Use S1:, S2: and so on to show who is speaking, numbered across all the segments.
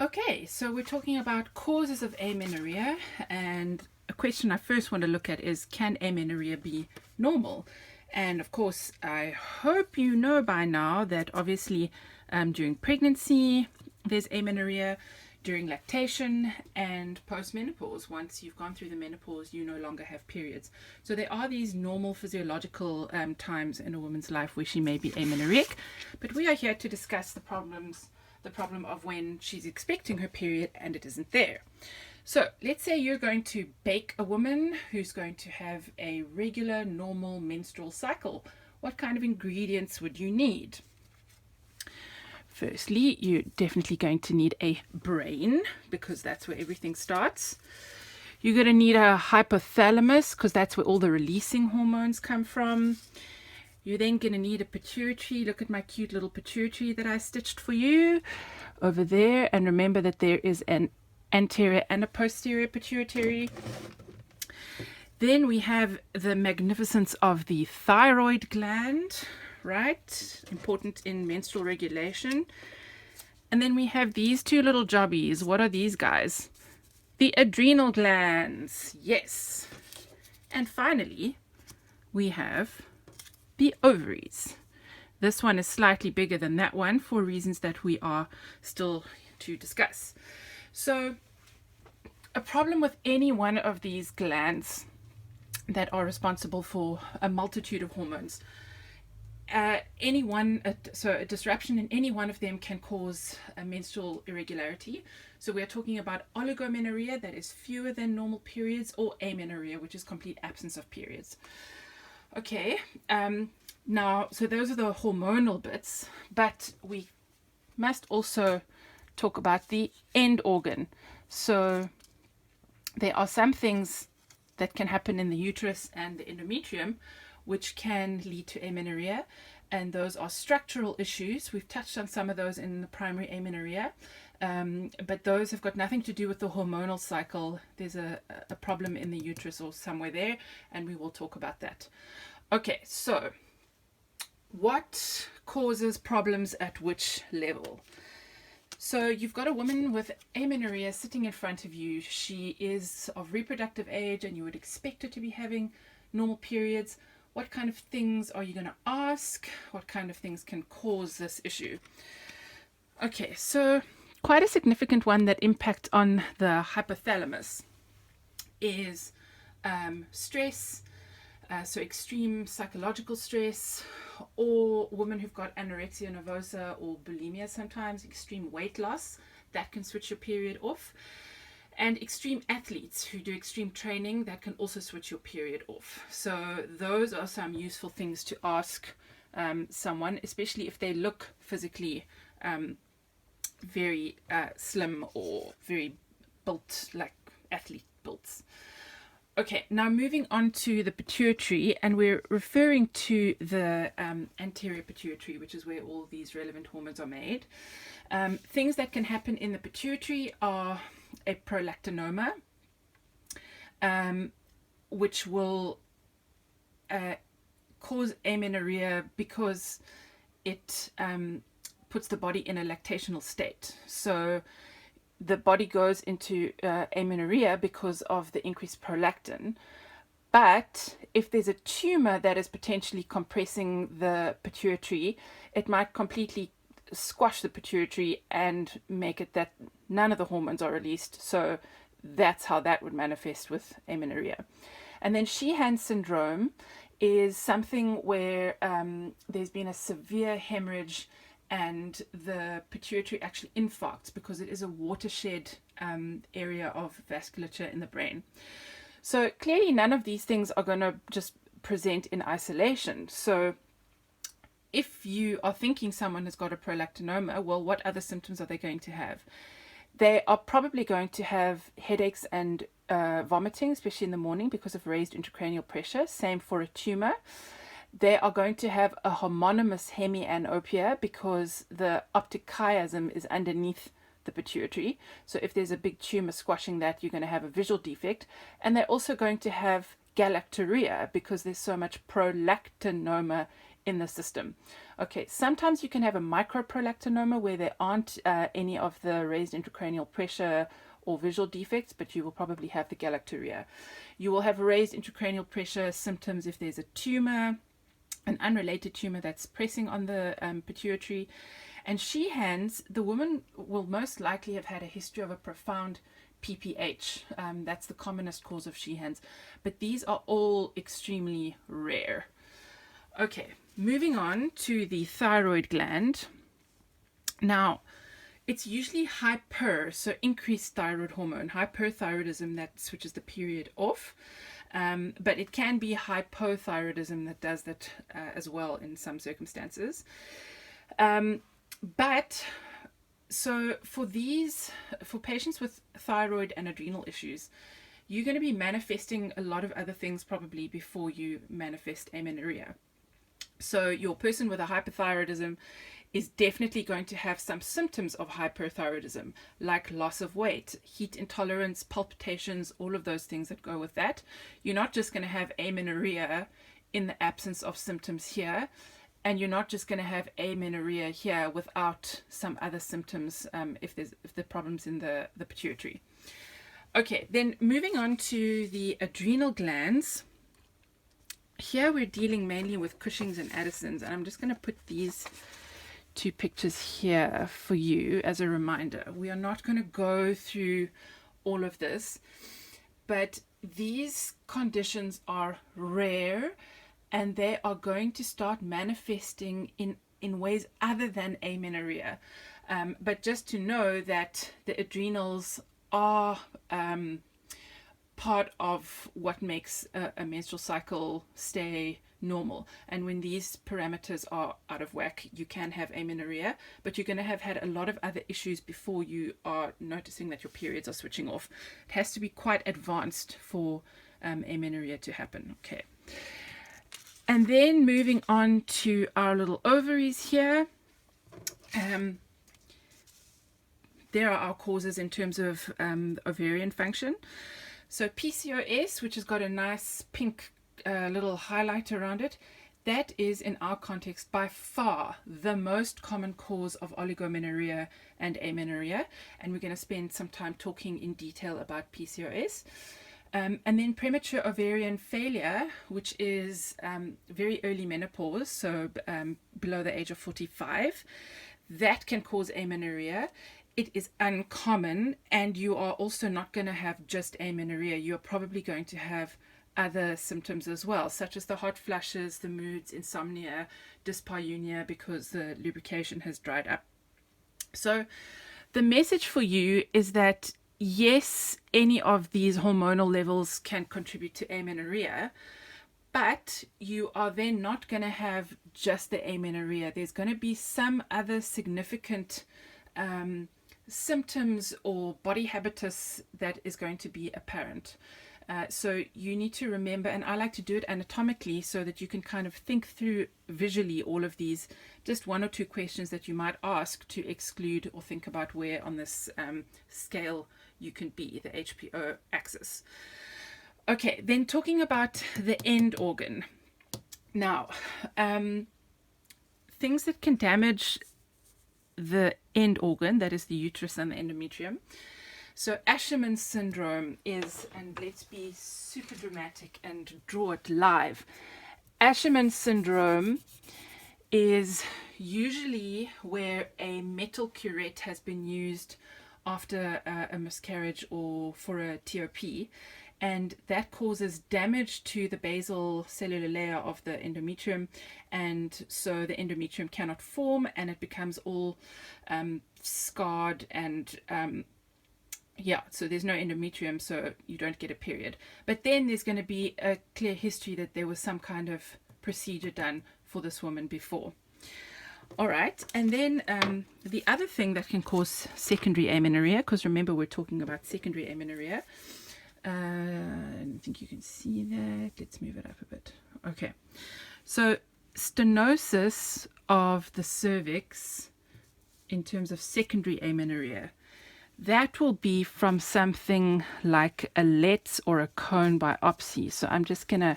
S1: Okay, so we're talking about causes of amenorrhea, and a question I first want to look at is, can amenorrhea be normal? And of course, I hope you know by now that obviously during pregnancy there's amenorrhea, during lactation, and post-menopause. Once you've gone through the menopause, you no longer have periods. So there are these normal physiological times in a woman's life where she may be amenorrheic, but we are here to discuss the problem of when she's expecting her period and it isn't there. So let's say you're going to bake a woman who's going to have a regular, normal menstrual cycle. What kind of ingredients would you need? Firstly, you're definitely going to need a brain, because that's where everything starts. You're going to need a hypothalamus, because that's where all the releasing hormones come from. You're then going to need a pituitary. Look at my cute little pituitary that I stitched for you over there. And remember that there is an anterior and a posterior pituitary. Then we have the magnificence of the thyroid gland, right? Important in menstrual regulation. And then we have these two little jobbies. What are these guys? The adrenal glands. Yes. And finally, we have the ovaries. This one is slightly bigger than that one for reasons that we are still to discuss. So a problem with any one of these glands that are responsible for a multitude of hormones, a disruption in any one of them can cause a menstrual irregularity. So we're talking about oligomenorrhea, that is fewer than normal periods, or amenorrhea, which is complete absence of periods. Okay, now, so those are the hormonal bits, but we must also talk about the end organ. So there are some things that can happen in the uterus and the endometrium which can lead to amenorrhea, and those are structural issues. We've touched on some of those in the primary amenorrhea, but those have got nothing to do with the hormonal cycle. There's a problem in the uterus or somewhere there, and we will talk about that. Okay, so what causes problems at which level? So you've got a woman with amenorrhea sitting in front of you. She is of reproductive age and you would expect her to be having normal periods. What kind of things are you going to ask? What kind of things can cause this issue? Okay, so quite a significant one that impacts on the hypothalamus is stress, so extreme psychological stress, or women who've got anorexia nervosa or bulimia sometimes, extreme weight loss, that can switch your period off. And extreme athletes who do extreme training, that can also switch your period off. So those are some useful things to ask someone, especially if they look physically very slim or very built, like athlete builds. Okay, now moving on to the pituitary, and we're referring to the anterior pituitary, which is where all these relevant hormones are made. Things that can happen in the pituitary are a prolactinoma, which will cause amenorrhea because it puts the body in a lactational state. So the body goes into amenorrhea because of the increased prolactin. But if there's a tumor that is potentially compressing the pituitary, it might completely squash the pituitary and make it that none of the hormones are released. So that's how that would manifest with amenorrhea. And then Sheehan syndrome is something where there's been a severe hemorrhage and the pituitary actually infarcts because it is a watershed area of vasculature in the brain. So clearly none of these things are going to just present in isolation. So if you are thinking someone has got a prolactinoma, well, what other symptoms are they going to have? They are probably going to have headaches and vomiting, especially in the morning because of raised intracranial pressure. Same for a tumor. They are going to have a homonymous hemianopia because the optic chiasm is underneath the pituitary. So if there's a big tumor squashing that, you're going to have a visual defect. And they're also going to have galactorrhea because there's so much prolactinoma in the system. Okay, sometimes you can have a microprolactinoma where there aren't any of the raised intracranial pressure or visual defects, but you will probably have the galactorrhea. You will have raised intracranial pressure symptoms if there's a tumor, an unrelated tumor that's pressing on the pituitary. And Sheehan's, the woman will most likely have had a history of a profound PPH. That's the commonest cause of Sheehan's, but these are all extremely rare. Okay, moving on to the thyroid gland. Now, it's usually hyper, so increased thyroid hormone, hyperthyroidism that switches the period off. But it can be hypothyroidism that does that as well in some circumstances. But so for patients with thyroid and adrenal issues, you're going to be manifesting a lot of other things probably before you manifest amenorrhea. So your person with a hyperthyroidism is definitely going to have some symptoms of hyperthyroidism, like loss of weight, heat intolerance, palpitations, all of those things that go with that. You're not just going to have amenorrhea in the absence of symptoms here, and you're not just going to have amenorrhea here without some other symptoms if the problem's in the pituitary. Okay, then moving on to the adrenal glands. Here we're dealing mainly with Cushing's and Addison's, and I'm just going to put these two pictures here for you as a reminder. We are not going to go through all of this, but these conditions are rare and they are going to start manifesting in ways other than amenorrhea. But just to know that the adrenals are part of what makes a menstrual cycle stay normal. And when these parameters are out of whack, you can have amenorrhea, but you're going to have had a lot of other issues before you are noticing that your periods are switching off. It has to be quite advanced for amenorrhea to happen. Okay. And then moving on to our little ovaries here. There are our causes in terms of ovarian function. So PCOS, which has got a nice pink little highlight around it, that is in our context by far the most common cause of oligomenorrhea and amenorrhea, and we're going to spend some time talking in detail about PCOS. And then premature ovarian failure, which is very early menopause, so below the age of 45, that can cause amenorrhea. It is uncommon, and you are also not going to have just amenorrhea. You're probably going to have other symptoms as well, such as the hot flushes, the moods, insomnia, dyspareunia, because the lubrication has dried up. So the message for you is that yes, any of these hormonal levels can contribute to amenorrhea, but you are then not going to have just the amenorrhea. There's going to be some other significant symptoms or body habitus that is going to be apparent. So you need to remember, and I like to do it anatomically so that you can kind of think through visually all of these, just one or two questions that you might ask to exclude or think about where on this scale you can be, the HPO axis. Okay, then talking about the end organ. Now, things that can damage the end organ, that is the uterus and the endometrium. So Asherman syndrome is, and let's be super dramatic and draw it live. Asherman syndrome is usually where a metal curette has been used after a miscarriage or for a TOP, and that causes damage to the basal cellular layer of the endometrium, and so the endometrium cannot form and it becomes all scarred and so there's no endometrium, so you don't get a period. But then there's going to be a clear history that there was some kind of procedure done for this woman before. All right, and then the other thing that can cause secondary amenorrhea, because remember we're talking about secondary amenorrhea. I don't think you can see that. Let's move it up a bit. Okay, so stenosis of the cervix in terms of secondary amenorrhea, that will be from something like a LETS or a cone biopsy. So I'm just going to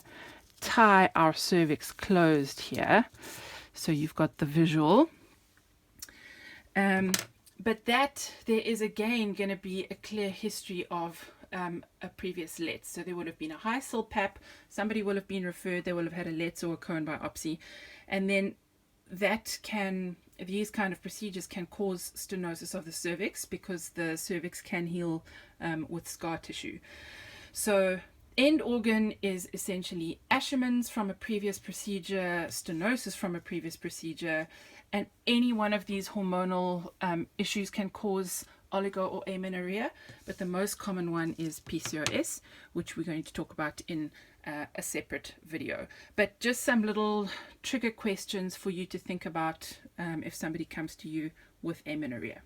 S1: tie our cervix closed here. So you've got the visual. But that there is again going to be a clear history of a previous LETS. So there would have been a high SIL pap, somebody will have been referred, they will have had a LETS or a cone biopsy, and then these kind of procedures can cause stenosis of the cervix because the cervix can heal with scar tissue. So end organ is essentially Asherman's from a previous procedure, stenosis from a previous procedure, and any one of these hormonal issues can cause oligo or amenorrhea, but the most common one is PCOS, which we're going to talk about in a separate video. But just some little trigger questions for you to think about if somebody comes to you with amenorrhea.